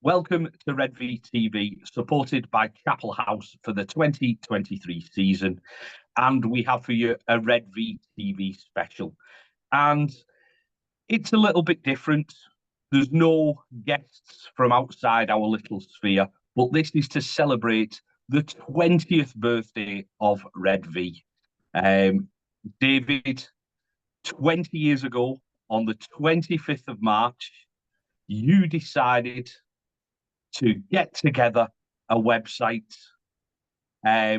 Welcome to Redvee TV, supported by Chapel House for the 2023 season. And we have for you a Redvee TV special. And it's a little bit different. There's no guests from outside our little sphere, but this is to celebrate the 20th birthday of Redvee. David, 20 years ago, on the 25th of March, you decided to get together a website. I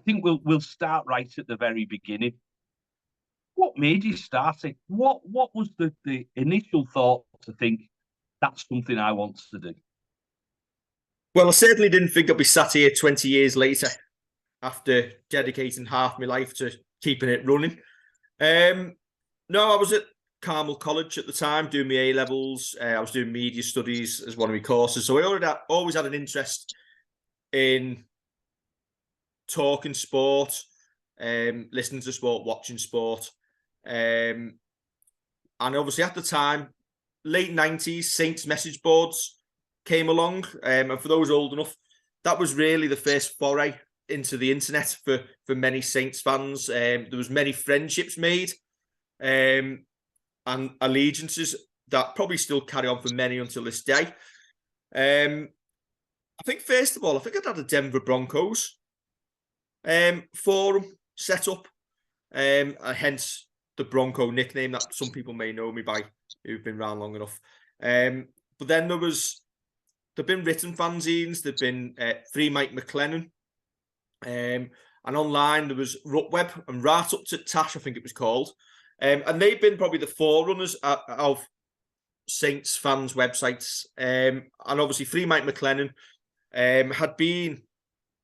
think we'll start right at the very beginning. What made you start it? What was the initial thought to think that's something I want to do? Well, I certainly didn't think I'd be sat here 20 years later after dedicating half my life to keeping it running. No, I was at Carmel College at the time doing my A-levels. I was doing media studies as one of my courses. So I always had an interest in talking sport, listening to sport, watching sport. And obviously at the time, late 90s, Saints message boards came along. And for those old enough, that was really the first foray into the internet for many Saints fans. There was many friendships made. And allegiances that probably still carry on for many until this day. I think, first of all, I'd had a Denver Broncos forum set up, hence the Bronco nickname that some people may know me by who've been around long enough. But then there've been written fanzines, there've been Free Mike McLennan, and online there was Rutweb and Rat Up to Tash, I think it was called. And they've been probably the forerunners of Saints fans' websites. And obviously, Free Mike McLennan had been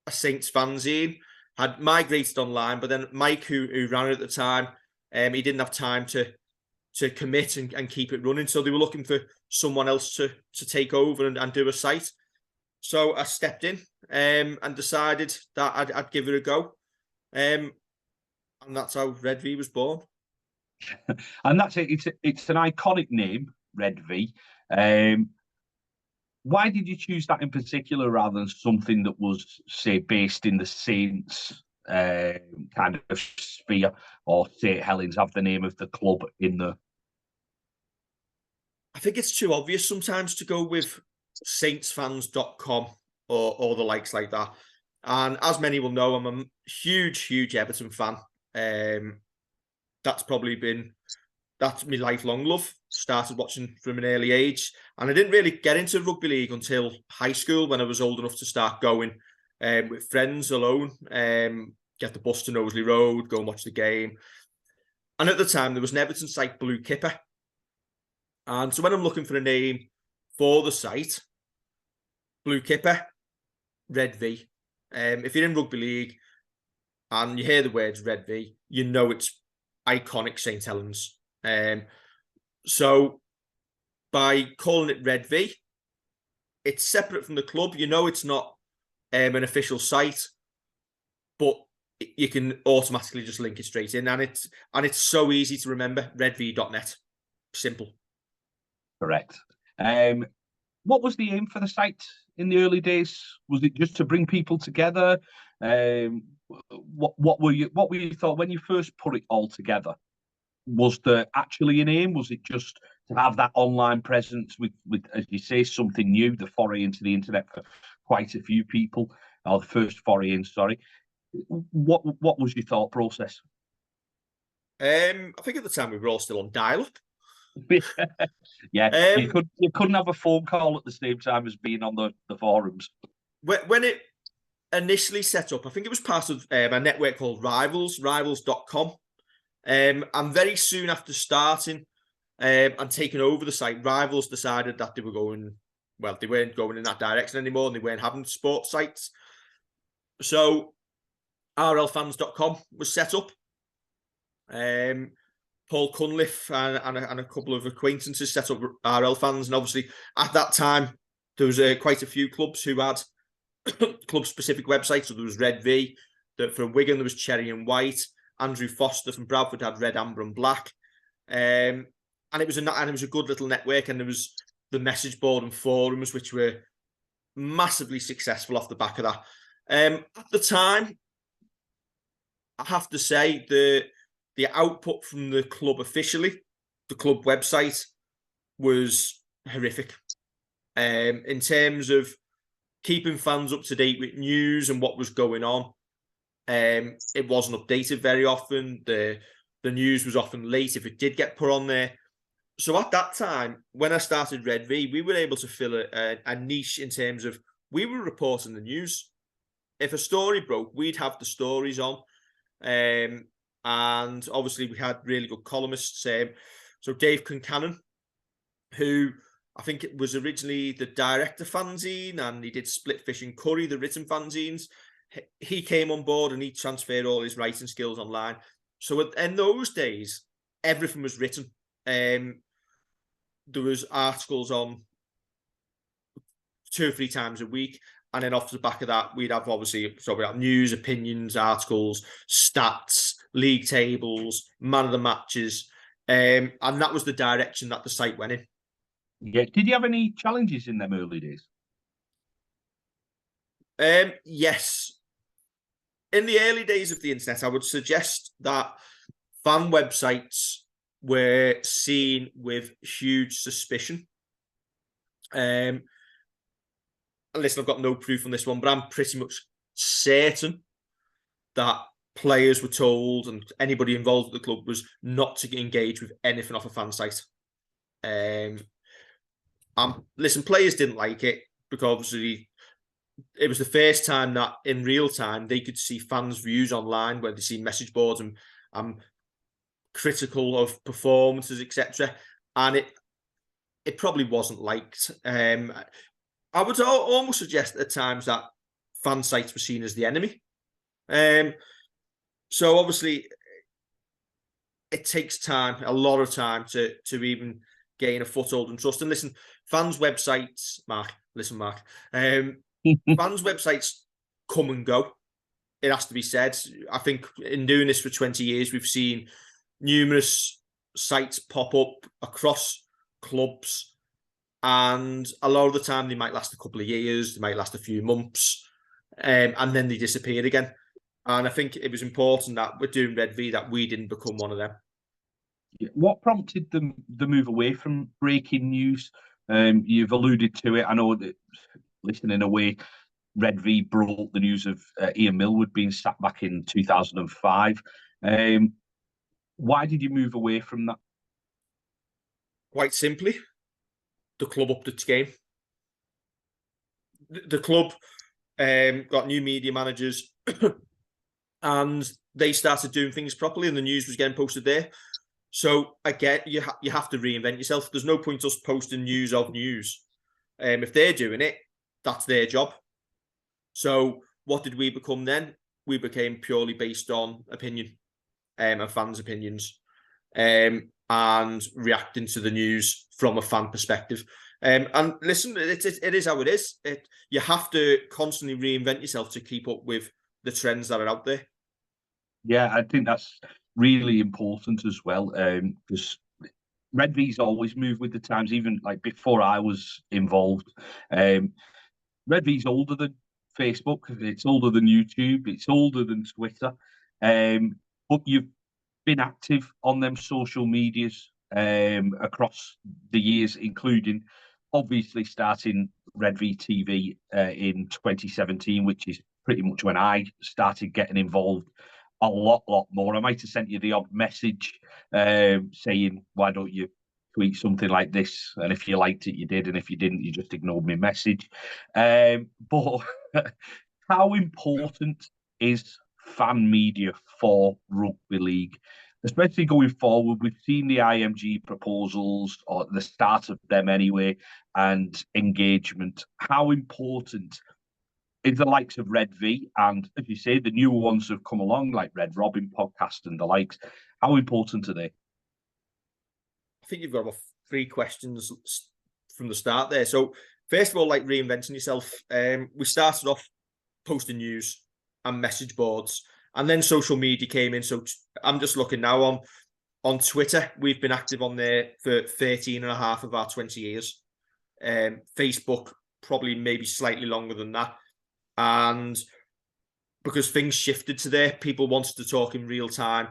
a Saints fanzine, had migrated online, but then Mike, who ran it at the time, he didn't have time to commit and keep it running. So they were looking for someone else to take over and do a site. So I stepped in and decided that I'd give it a go. And that's how Redvee was born. And that's it. It's an iconic name, Redvee. Why did you choose that in particular rather than something that was, say, based in the Saints kind of sphere, or St. Helens have the name of the club in the? I think it's too obvious sometimes to go with saintsfans.com or the likes like that. And as many will know, I'm a huge Everton fan. That's my lifelong love. Started watching from an early age. And I didn't really get into rugby league until high school, when I was old enough to start going with friends alone, get the bus to Knowsley Road, go and watch the game. And at the time, there was an Everton site, Blue Kipper. And so when I'm looking for a name for the site, Blue Kipper, Redvee. If you're in rugby league and you hear the words Redvee, you know it's iconic St. Helens. So by calling it Redvee, it's separate from the club. You know it's not an official site, but you can automatically just link it straight in, and it's so easy to remember. Redvee.net, simple. Correct. What was the aim for the site in the early days? Was it just to bring people together? What were you thought when you first put it all together? Was there actually an aim? Was it just to have that online presence with as you say, something new, the foray into the internet for quite a few people, or the first foray in? Sorry, what was your thought process? I think at the time we were all still on dial-up. Yeah, you couldn't have a phone call at the same time as being on the forums. When it initially set up, I think it was part of a network called rivals.com. And very soon after starting and taking over the site, Rivals decided that they weren't going in that direction anymore, and they weren't having sports sites. So rlfans.com was set up. Paul Cunliffe and a couple of acquaintances set up RL Fans, and obviously at that time there was quite a few clubs who had club-specific websites. So there was Redvee, from Wigan there was Cherry and White. Andrew Foster from Bradford had Red, Amber and Black, and it was a good little network. And there the message board and forums, which were massively successful off the back of that. At the time, I have to say the output from the club officially, the club website, was horrific. In terms of keeping fans up to date with news and what was going on, it wasn't updated very often. The news was often late if it did get put on there. So at that time, when I started Redvee, we were able to fill a niche in terms of we were reporting the news. If a story broke, we'd have the stories on. And obviously we had really good columnists. So Dave Concannon, who I think it was originally the director fanzine, and he did Split Fish and Curry, the written fanzines. He came on board and he transferred all his writing skills online. So in those days, everything was written. There was articles on 2 or 3 times a week. And then off the back of that, we'd have obviously news, opinions, articles, stats, league tables, man of the matches. And that was the direction that the site went in. Yeah. Did you have any challenges in them early days? Yes. In the early days of the internet, I would suggest that fan websites were seen with huge suspicion. Listen, I've got no proof on this one, but I'm pretty much certain that players were told and anybody involved at the club was not to engage with anything off a fan site. Listen, players didn't like it because obviously it was the first time that in real time they could see fans' views online, where they see message boards and critical of performances, etc. And it probably wasn't liked. I would almost suggest at times that fan sites were seen as the enemy. So obviously it takes time, a lot of time to even gain a foothold and trust. And listen, fans' websites, Mark, fans' websites come and go. It has to be said. I think in doing this for 20 years, we've seen numerous sites pop up across clubs, and a lot of the time they might last a couple of years, they might last a few months, and then they disappear again. And I think it was important that we're doing Redvee that we didn't become one of them. What prompted the move away from breaking news? You've alluded to it. I know that, listen, in a way, Redvee broke the news of Ian Millward being sacked back in 2005. Why did you move away from that? Quite simply, the club upped its game. The club got new media managers and they started doing things properly, and the news was getting posted there. So again, you have to reinvent yourself. There's no point us posting news of news. If they're doing it, that's their job. So what did we become then? We became purely based on opinion and fans' opinions, and reacting to the news from a fan perspective. And listen, it is how it is. You have to constantly reinvent yourself to keep up with the trends that are out there. Yeah, I think that's really important as well, because Redvee's always moved with the times, even like before I was involved. Redvee's older than Facebook, it's older than YouTube, it's older than Twitter, but you've been active on them social medias across the years, including obviously starting Redvee TV in 2017, which is pretty much when I started getting involved a lot more. I might have sent you the odd message saying, why don't you tweet something like this? And if you liked it, you did. And if you didn't, you just ignored my message. But how important is fan media for rugby league? Especially going forward, we've seen the IMG proposals, or the start of them anyway, and engagement. How important is the likes of Redvee, and as you say, the newer ones have come along, like Red Robin podcast and the likes. How important are they? I think you've got about 3 questions from the start there. So first of all, like reinventing yourself. We started off posting news and message boards, and then social media came in. So I'm just looking now on Twitter. We've been active on there for 13 and a half of our 20 years. Facebook probably maybe slightly longer than that. And because things shifted to there, people wanted to talk in real time,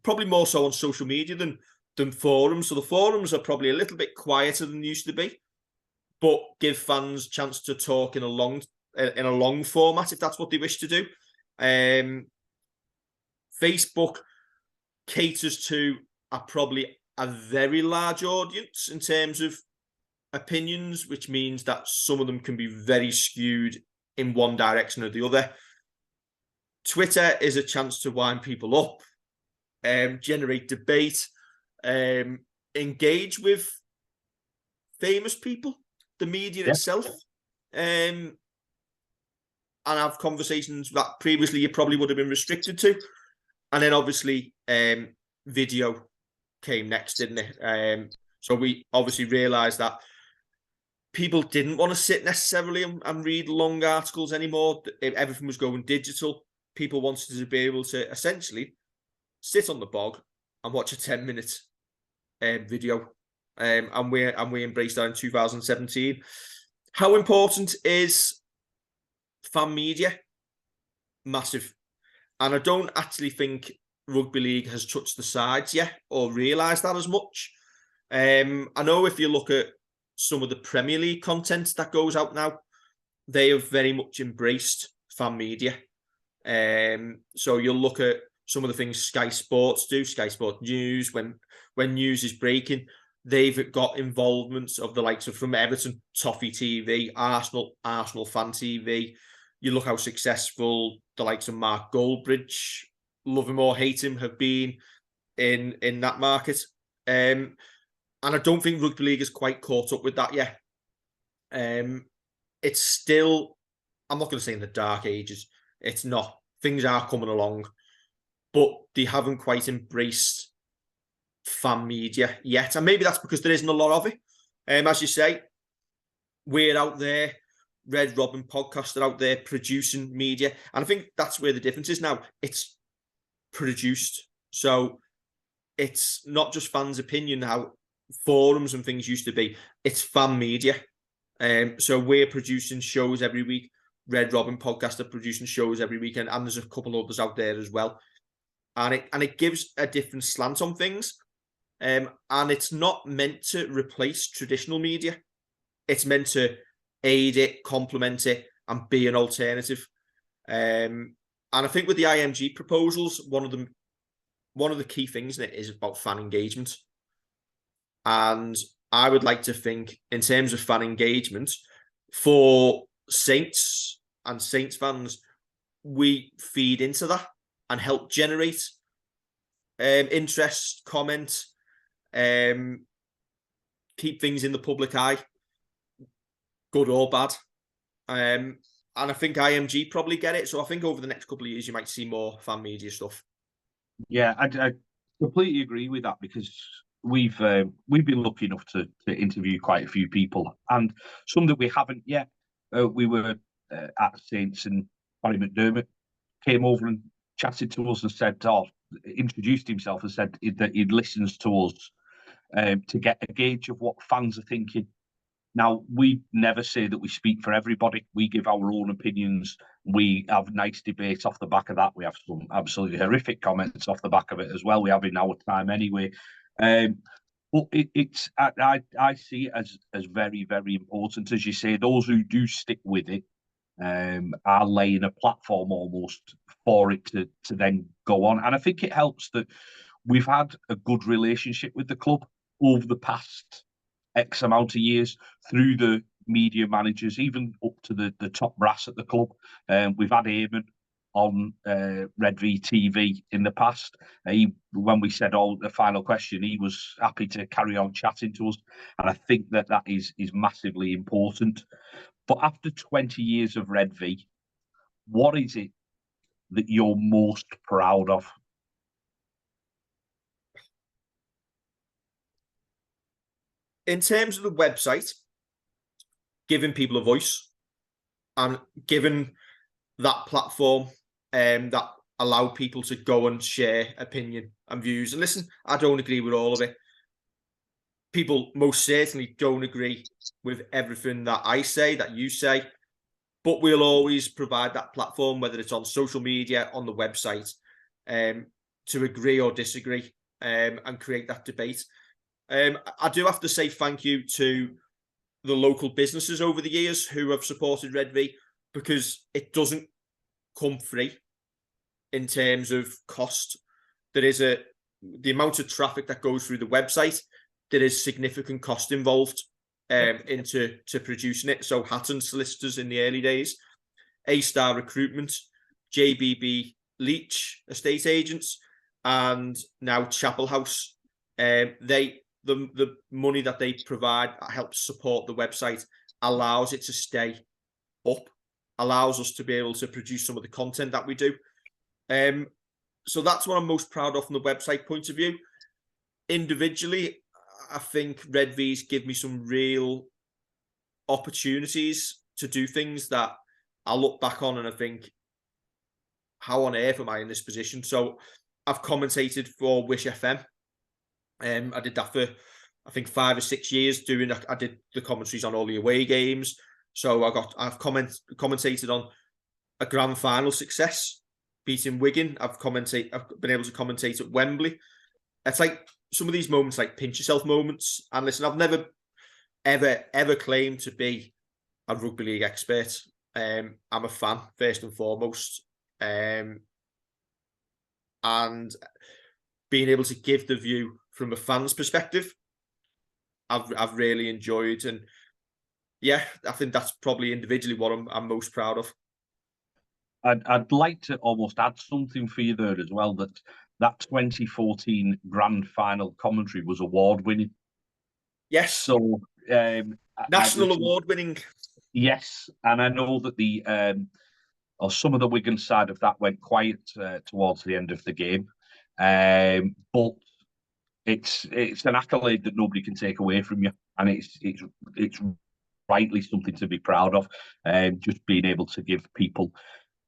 probably more so on social media than forums. So the forums are probably a little bit quieter than they used to be, but give fans a chance to talk in a long format if that's what they wish to do. Facebook caters to probably a very large audience in terms of opinions, which means that some of them can be very skewed in one direction or the other. Twitter is a chance to wind people up, generate debate, engage with famous people, the media itself, and have conversations that previously you probably would have been restricted to. And then obviously video came next, didn't it? So we obviously realised that people didn't want to sit necessarily and read long articles anymore. Everything was going digital. People wanted to be able to essentially sit on the bog and watch a 10-minute video. And we embraced that in 2017. How important is fan media? Massive. And I don't actually think rugby league has touched the sides yet or realised that as much. I know if you look at some of the Premier League content that goes out now, they have very much embraced fan media. So you'll look at some of the things Sky Sports do, Sky Sports News, when news is breaking, they've got involvements of the likes of from Everton, Toffee TV, Arsenal Fan TV. You look how successful the likes of Mark Goldbridge, love him or hate him, have been in that market. And I don't think rugby league is quite caught up with that yet. It's still, I'm not going to say in the dark ages. It's not. Things are coming along, but they haven't quite embraced fan media yet. And maybe that's because there isn't a lot of it. As you say, we're out there. Red Robin podcast are out there producing media. And I think that's where the difference is now. It's produced. So it's not just fans' opinion, how forums and things used to be. It's fan media. So we're producing shows every week. Red Robin podcast are producing shows every weekend, and there's a couple others out there as well. And it gives a different slant on things. And it's not meant to replace traditional media. It's meant to aid it, complement it, and be an alternative. And I think with the IMG proposals, one of the key things in it is about fan engagement. And I would like to think, in terms of fan engagement, for Saints and Saints fans, we feed into that and help generate interest, comment, keep things in the public eye, good or bad. And I think IMG probably get it. So I think over the next couple of years, you might see more fan media stuff. Yeah, I completely agree with that, because we've been lucky enough to interview quite a few people, and some that we haven't yet. We were at Saints, and Barry McDermott came over and chatted to us and said, introduced himself and said that he listens to us to get a gauge of what fans are thinking. Now, we never say that we speak for everybody. We give our own opinions. We have nice debates off the back of that. We have some absolutely horrific comments off the back of it as well. We have in our time anyway. But I see it as very, very important. As you say, those who do stick with it are laying a platform almost for it to then go on. And I think it helps that we've had a good relationship with the club over the past X amount of years through the media managers, even up to the top brass at the club. We've had Eamon on Redvee TV in the past. When we said, the final question, he was happy to carry on chatting to us. And I think that is massively important. But after 20 years of Redvee, what is it that you're most proud of? In terms of the website, giving people a voice and giving that platform that allow people to go and share opinion and views. And listen, I don't agree with all of it. People most certainly don't agree with everything that I say, that you say, but we'll always provide that platform, whether it's on social media, on the website, to agree or disagree, and create that debate. I do have to say thank you to the local businesses over the years who have supported Redvee, because it doesn't come free in terms of cost. There is the amount of traffic that goes through the website, there is significant cost involved into producing it. So Hatton Solicitors in the early days, A-Star Recruitment, JBB Leach Estate Agents, and now Chapel House. The money that they provide helps support the website, allows it to stay up, allows us to be able to produce some of the content that we do. So that's what I'm most proud of from the website point of view. Individually, I think Redvee's give me some real opportunities to do things that I look back on and I think, how on earth am I in this position? So I've commentated for Wish FM. I did that for, I think, 5 or 6 years. I did the commentaries on all the away games. So I've commentated on a grand final success, beating Wigan. I've been able to commentate at Wembley. It's like some of these moments, like pinch yourself moments. And listen, I've never, ever claimed to be a rugby league expert. I'm a fan first and foremost. And being able to give the view from a fan's perspective, I've really enjoyed. And yeah, I think that's probably individually what I'm most proud of. I'd like to almost add something for you there as well, that 2014 grand final commentary was award-winning. Yes. So national award-winning. Yes, and I know that or some of the Wigan side of that went quiet towards the end of the game, but it's an accolade that nobody can take away from you, and it's rightly something to be proud of. Just being able to give people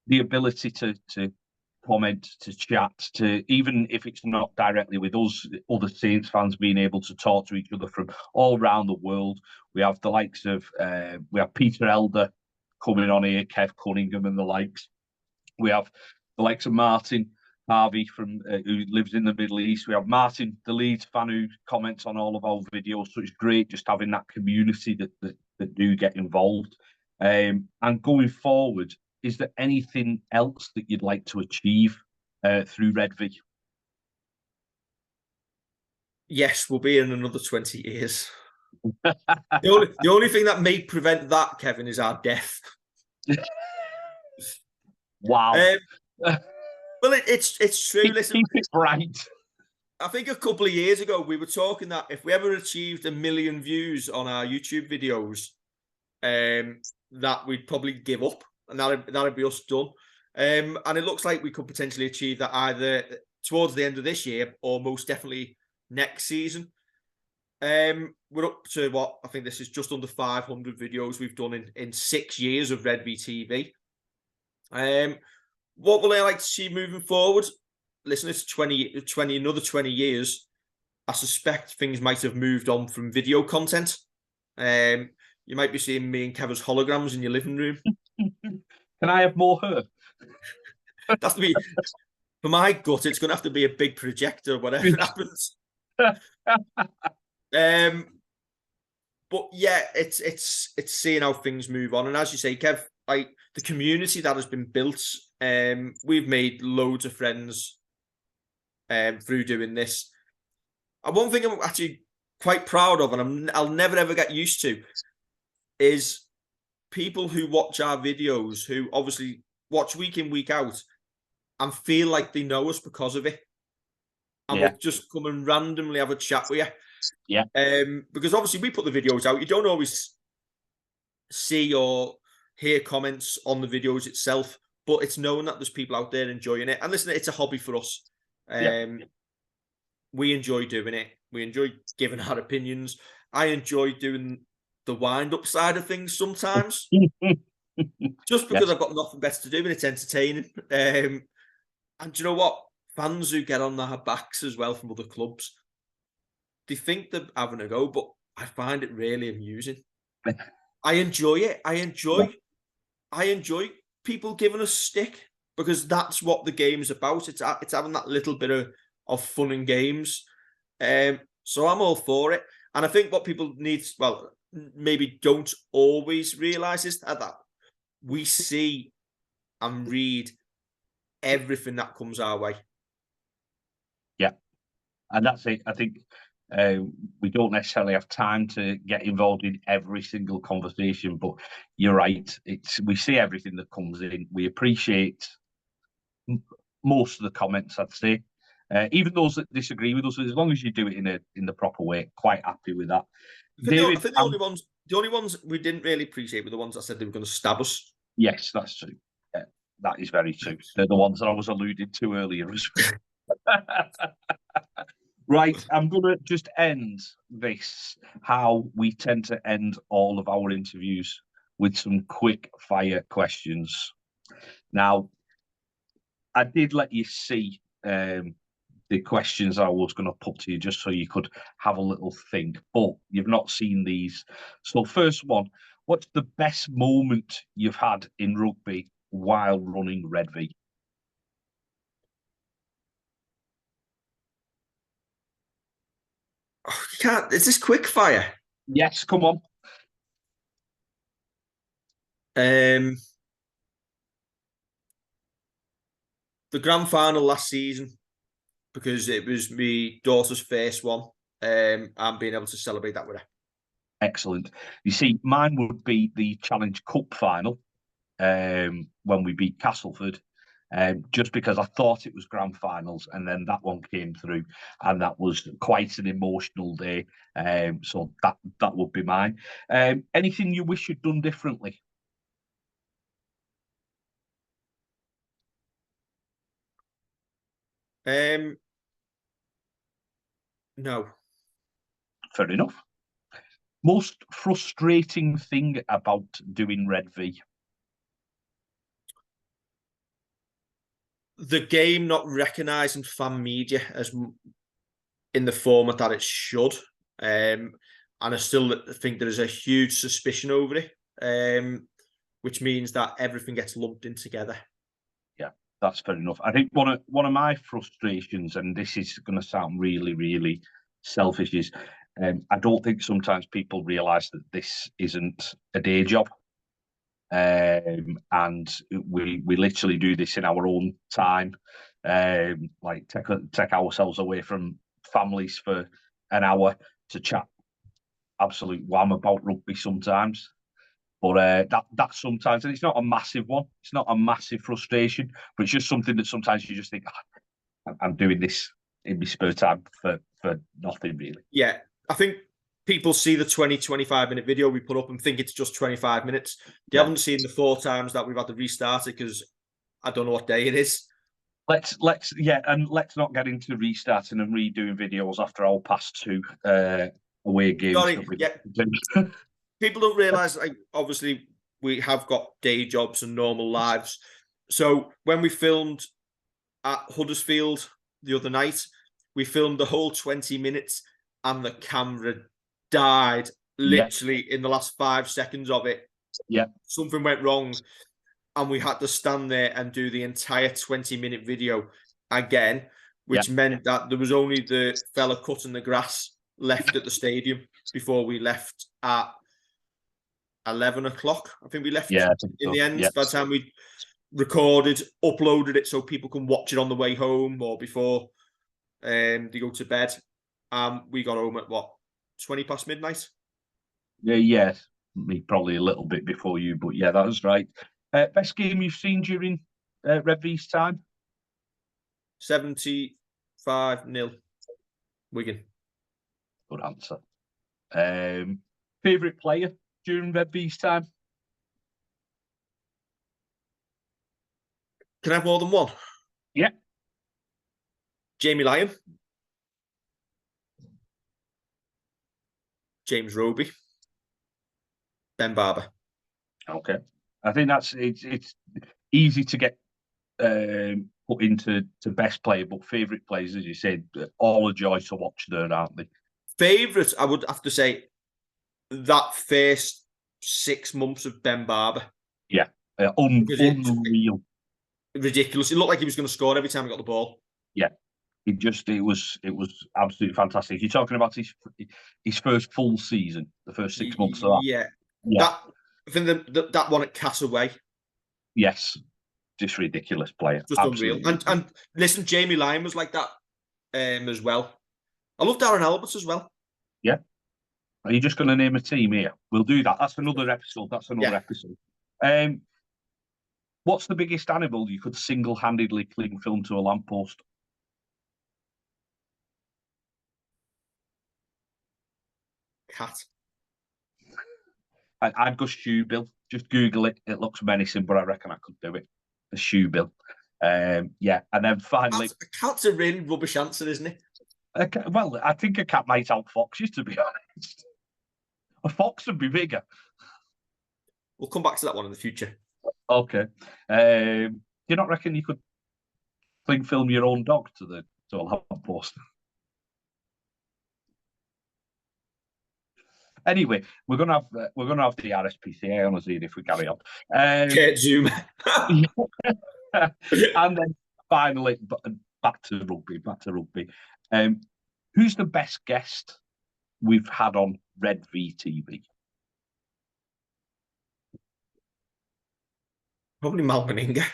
the ability to comment, to chat, to, even if it's not directly with us, other Saints fans being able to talk to each other from all around the world. We have the likes of we have Peter Elder coming on here, Kev Cunningham and the likes. We have the likes of Martin Harvey from who lives in the Middle East. We have Martin, the Leeds fan, who comments on all of our videos. So it's great just having that community that do get involved. And going forward, is there anything else that you'd like to achieve through Redvee? Yes, we'll be in another 20 years. the only thing that may prevent that, Kevin, is our death. Wow. Well, it's true. Listen, keep it bright. I think a couple of years ago we were talking that if we ever achieved 1 million views on our YouTube videos, that we'd probably give up, and that'd be us done. And it looks like we could potentially achieve that either towards the end of this year or most definitely next season. We're up to what I think this is just under 500 videos we've done in 6 years of Redvee TV. What will I like to see moving forward? Listen, it's another 20 years. I suspect things might have moved on from video content. You might be seeing me and Kevin's holograms in your living room. Can I have more her? That's to be, for my gut, it's going to have to be a big projector, whatever happens. But yeah, it's seeing how things move on. And as you say, Kev, like the community that has been built, we've made loads of friends through doing this. And one thing I'm actually quite proud of, and I'll never ever get used to, is people who watch our videos, who obviously watch week in, week out, and feel like they know us because of it. And we'll just come and randomly have a chat with you. Yeah. Because obviously we put the videos out. You don't always see or hear comments on the videos itself, but it's known that there's people out there enjoying it. And listen, it's a hobby for us. We enjoy doing it. We enjoy giving our opinions. I enjoy doing the wind-up side of things sometimes. Just because I've got nothing better to do and it's entertaining. And do you know what? Fans who get on their backs as well from other clubs, they think they're having a go, but I find it really amusing. I enjoy it. I enjoy people giving us stick because that's what the game's about. It's having that little bit of fun and games. So I'm all for it. And I think what people need, well, maybe don't always realise is that we see and read everything that comes our way. Yeah, and that's it. I think we don't necessarily have time to get involved in every single conversation, but you're right. We see everything that comes in. We appreciate most of the comments, I'd say. Even those that disagree with us, as long as you do it in the proper way, quite happy with that. I think the only ones we didn't really appreciate were the ones that said they were going to stab us. Yes, that's true. That is very true. They're the ones that I was alluded to earlier as well. Right, I'm going to just end this how we tend to end all of our interviews with some quick fire questions. Now, I did let you see the questions I was going to put to you just so you could have a little think, but you've not seen these. So, first one, what's the best moment you've had in rugby while running Redvee? Oh, you can't. Is this quick fire? Yes, come on. The grand final last season, because it was my daughter's first one, and being able to celebrate that with her. Excellent. You see, mine would be the Challenge Cup final when we beat Castleford, just because I thought it was grand finals, and then that one came through, and that was quite an emotional day. So that would be mine. Anything you wish you'd done differently? No. Fair enough. Most frustrating thing about doing Redvee? The game not recognising fan media as in the format that it should. And I still think there is a huge suspicion over it, which means that everything gets lumped in together. Yeah, that's fair enough. I think one of my frustrations, and this is going to sound really, really selfish, is I don't think sometimes people realise that this isn't a day job. And we literally do this in our own time, like take ourselves away from families for an hour to chat absolute wham about rugby sometimes. But that sometimes, and it's not a massive one, it's not a massive frustration, but it's just something that sometimes you just think, I'm doing this in my spare time for nothing really. Yeah, I think people see the 25-minute video we put up and think it's just 25 minutes. They haven't seen the 4 times that we've had to restart it because I don't know what day it is. Let's not get into restarting and redoing videos after our past 2 away games. Sorry, yeah. People don't realise, like, obviously, we have got day jobs and normal lives. So when we filmed at Huddersfield the other night, we filmed the whole 20 minutes and the camera died literally in the last 5 seconds of it. Yeah. Something went wrong and we had to stand there and do the entire 20-minute video again, which meant that there was only the fella cutting the grass left at the stadium before we left at 11 o'clock. I think we left in the end. By the time we recorded, uploaded it so people can watch it on the way home or before they go to bed. We got home at 20 past midnight? Yeah, me probably a little bit before you, but yeah, that was right. Best game you've seen during Redvee's time? 75-0 Wigan. Good answer. Favourite player during Redvee's time? Can I have more than one? Yeah. Jamie Lyon. James Roby. Ben Barber. Okay. I think it's easy to get put into best player, but favourite players, as you said, all a joy to watch there, aren't they? Favourite, I would have to say, that first 6 months of Ben Barber. Yeah, Because it's unreal. ridiculous. It looked like he was going to score every time he got the ball. Yeah, it was absolutely fantastic. You're talking about his first full season, the first 6 months of that. Yeah, Yeah, I think that one at Castaway, yes, just ridiculous player, just absolutely. unreal. And listen, Jamie Lyon was like that as well. I love Darren Albert as well. Yeah. Are you just going to name a team here? We'll do that. That's another episode. What's the biggest animal you could single-handedly cling film to a lamppost? Cat. I'd go shoebill. Just Google it. It looks menacing, but I reckon I could do it. A shoebill. Yeah, and then finally, A cat's a really rubbish answer, isn't it? Well, I think a cat might out foxes, to be honest. A fox would be bigger. We'll come back to that one in the future. Okay. Do you not reckon you could cling film your own dog to a lamppost? Anyway, we're gonna have the RSPCA on us here if we carry on. Zoom. And then finally, back to rugby. Who's the best guest we've had on Redvee TV? Probably Mal Meninga.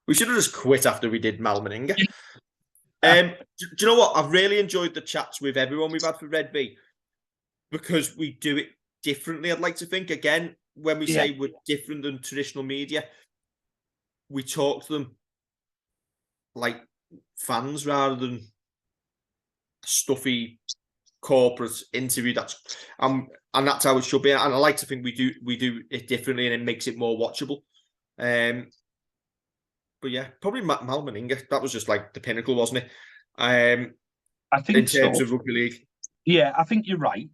We should have just quit after we did Mal Meninga. Do you know what? I've really enjoyed the chats with everyone we've had for Redvee because we do it differently. I'd like to think, again, when we say we're different than traditional media, we talk to them like fans rather than stuffy corporate interview. And that's how it should be. And I like to think we do it differently, and it makes it more watchable. But yeah, probably Mal Meninga. That was just like the pinnacle, wasn't it? I think in terms of rugby league. Yeah, I think you're right.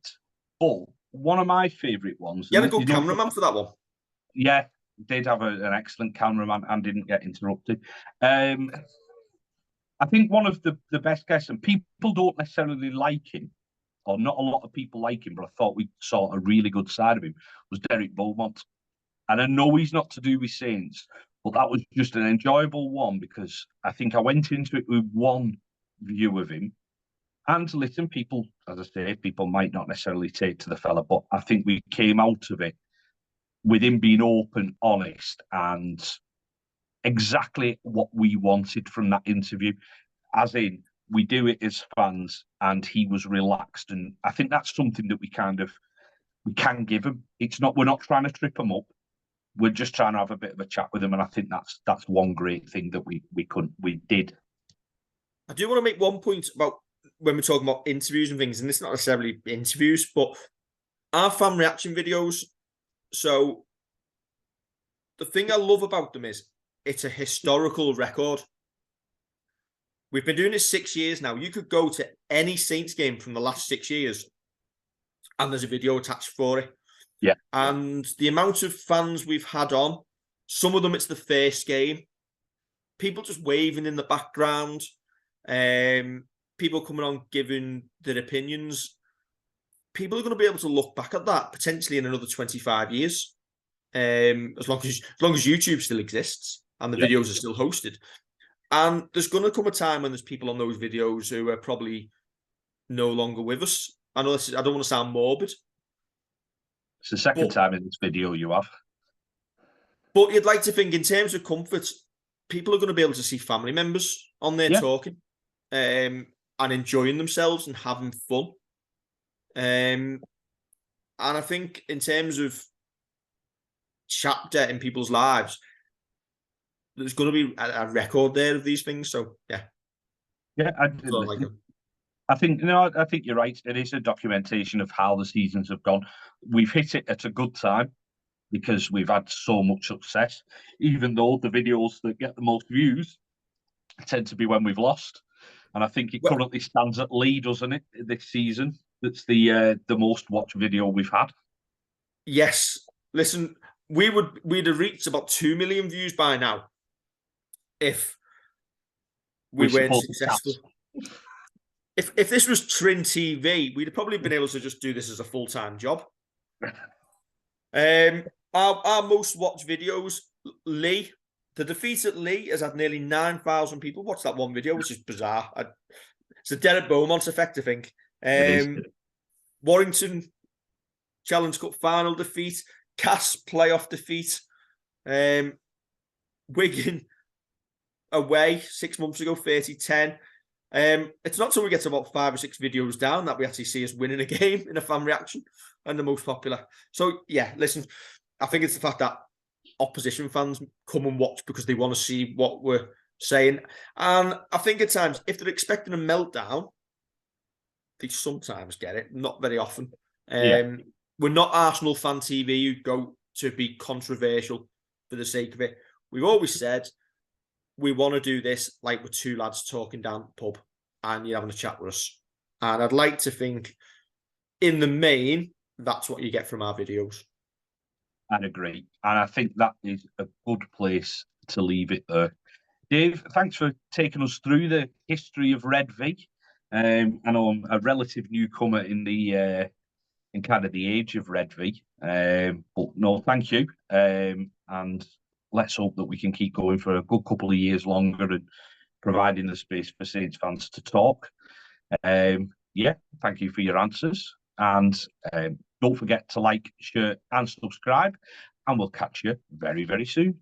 But one of my favourite ones. You had a good cameraman for that one. Yeah, did have an excellent cameraman and didn't get interrupted. I think one of the best guests, and people don't necessarily like him, or not a lot of people like him, but I thought we saw a really good side of him, was Derek Beaumont. And I know he's not to do with Saints, but that was just an enjoyable one because I think I went into it with one view of him. And listen, people, as I say, people might not necessarily take to the fella, but I think we came out of it with him being open, honest, and exactly what we wanted from that interview. As in, we do it as fans, and he was relaxed. And I think that's something that we can give him. We're not trying to trip him up. We're just trying to have a bit of a chat with him. And I think that's one great thing that we did. I do want to make one point about when we're talking about interviews and things, and it's not necessarily interviews, but our fan reaction videos. So the thing I love about them is it's a historical record. We've been doing this 6 years now. You could go to any Saints game from the last 6 years and there's a video attached for it. Yeah. And the amount of fans we've had on, some of them it's the first game, people just waving in the background, people coming on giving their opinions. People are going to be able to look back at that potentially in another 25 years, as long as YouTube still exists and the videos are still hosted. And there's going to come a time when there's people on those videos who are probably no longer with us. I know I don't want to sound morbid. It's the second time in this video you have. But you'd like to think in terms of comfort, people are going to be able to see family members on there talking and enjoying themselves and having fun. And I think in terms of chapter in people's lives, there's going to be a record there of these things. So yeah, I think you're right. It is a documentation of how the seasons have gone. We've hit it at a good time because we've had so much success. Even though the videos that get the most views tend to be when we've lost, and I think it currently stands at lead, doesn't it, this season? That's the most watched video we've had. Yes, listen, we'd have reached about 2 million views by now if we weren't successful. If this was Trin TV, we'd have probably been able to just do this as a full-time job. Our most watched videos, Lee. The defeat at Lee has had nearly 9,000 people watch that one video, which is bizarre. It's a Derek Beaumont effect, I think. It is. Warrington Challenge Cup final defeat, Cass playoff defeat, Wigan away 6 months ago, 30-10. It's not until we get to about 5 or 6 videos down that we actually see us winning a game in a fan reaction and the most popular. So, yeah, listen, I think it's the fact that opposition fans come and watch because they want to see what we're saying. And I think at times, if they're expecting a meltdown, they sometimes get it, not very often. We're not Arsenal fan TV who go to be controversial for the sake of it. We've always said we want to do this like we're two lads talking down the pub and you're having a chat with us. And I'd like to think, in the main, that's what you get from our videos. I'd agree. And I think that is a good place to leave it there. Dave, thanks for taking us through the history of Redvee. I know I'm a relative newcomer in kind of the age of Redvee. But no, thank you. And let's hope that we can keep going for a good couple of years longer and providing the space for Saints fans to talk. Thank you for your answers. And don't forget to like, share, and subscribe. And we'll catch you very, very soon.